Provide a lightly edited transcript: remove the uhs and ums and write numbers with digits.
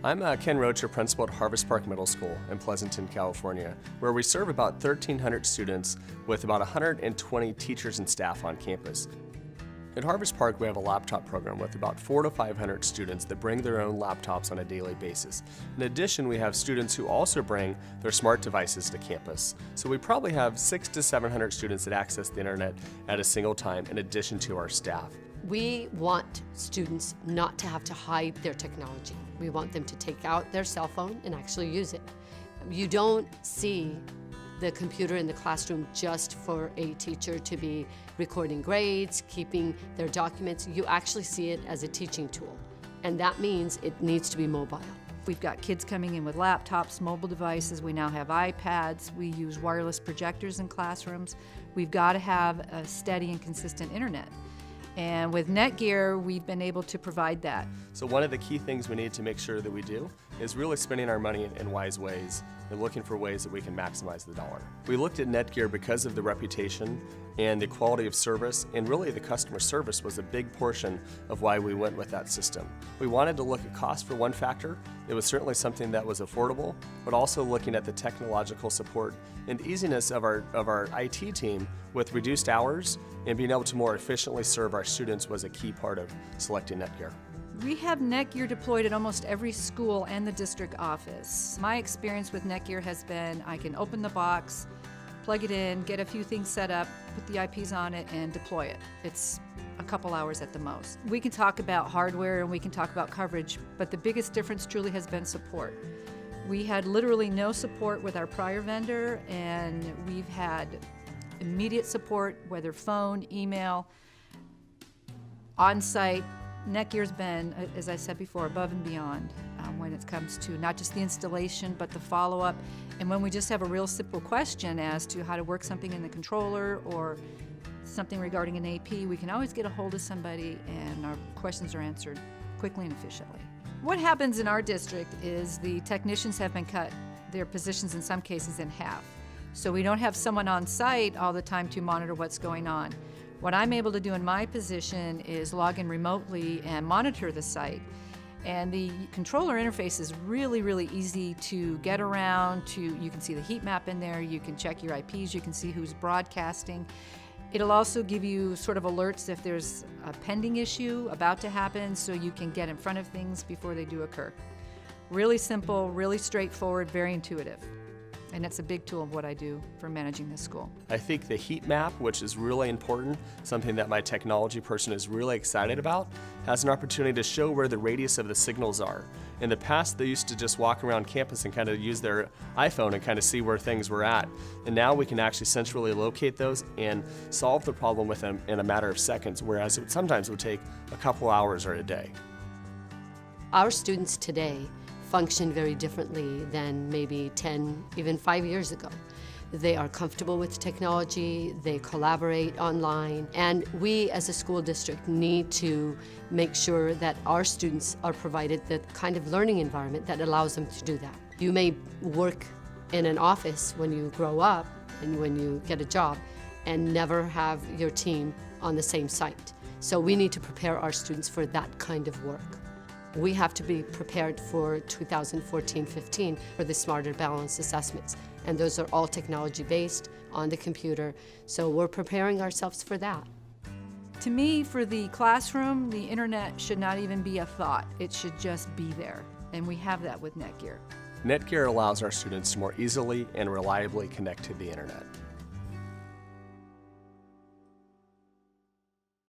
I'm Ken Rocher, principal at Harvest Park Middle School in Pleasanton, California, where we serve about 1,300 students with about 120 teachers and staff on campus. At Harvest Park, we have a laptop program with about 400 to 500 students that bring their own laptops on a daily basis. In addition, we have students who also bring their smart devices to campus. So we probably have 600 to 700 students that access the internet at a single time in addition to our staff. We want students not to have to hide their technology. We want them to take out their cell phone and actually use it. You don't see the computer in the classroom just for a teacher to be recording grades, keeping their documents. You actually see it as a teaching tool, and that means it needs to be mobile. We've got kids coming in with laptops, mobile devices. We now have iPads. We use wireless projectors in classrooms. We've got to have a steady and consistent internet. And with NETGEAR, we've been able to provide that. So one of the key things we need to make sure that we do is really spending our money in wise ways and looking for ways that we can maximize the dollar. We looked at NETGEAR because of the reputation and the quality of service, and really the customer service was a big portion of why we went with that system. We wanted to look at cost for one factor. It was certainly something that was affordable, but also looking at the technological support and easiness of our IT team with reduced hours and being able to more efficiently serve our students was a key part of selecting NETGEAR. We have NETGEAR deployed at almost every school and the district office. My experience with NETGEAR has been I can open the box, plug it in, get a few things set up, put the IPs on it, and deploy it. It's a couple hours at the most. We can talk about hardware and we can talk about coverage, but the biggest difference truly has been support. We had literally no support with our prior vendor, and we've had immediate support, whether phone, email, on-site. NETGEAR's been, as I said before, above and beyond when it comes to not just the installation, but the follow-up. And when we just have a real simple question as to how to work something in the controller or something regarding an AP, we can always get a hold of somebody and our questions are answered quickly and efficiently. What happens in our district is the technicians have been cut, their positions in some cases, in half. So we don't have someone on site all the time to monitor what's going on. What I'm able to do in my position is log in remotely and monitor the site. And the controller interface is really, really easy to get around. You can see the heat map in there, you can check your IPs, you can see who's broadcasting. It'll also give you sort of alerts if there's a pending issue about to happen, so you can get in front of things before they do occur. Really simple, really straightforward, very intuitive. And that's a big tool of what I do for managing this school. I think the heat map, which is really important, something that my technology person is really excited about, has an opportunity to show where the radius of the signals are. In the past, they used to just walk around campus and kind of use their iPhone and kind of see where things were at. And now we can actually centrally locate those and solve the problem with them in a matter of seconds, whereas it sometimes would take a couple hours or a day. Our students today function very differently than maybe 10, even 5 years ago. They are comfortable with technology, they collaborate online, and we as a school district need to make sure that our students are provided the kind of learning environment that allows them to do that. You may work in an office when you grow up and when you get a job and never have your team on the same site. So we need to prepare our students for that kind of work. We have to be prepared for 2014-15 for the Smarter Balanced Assessments. And those are all technology-based, on the computer, so we're preparing ourselves for that. To me, for the classroom, the internet should not even be a thought. It should just be there, and we have that with NETGEAR. NETGEAR allows our students to more easily and reliably connect to the internet.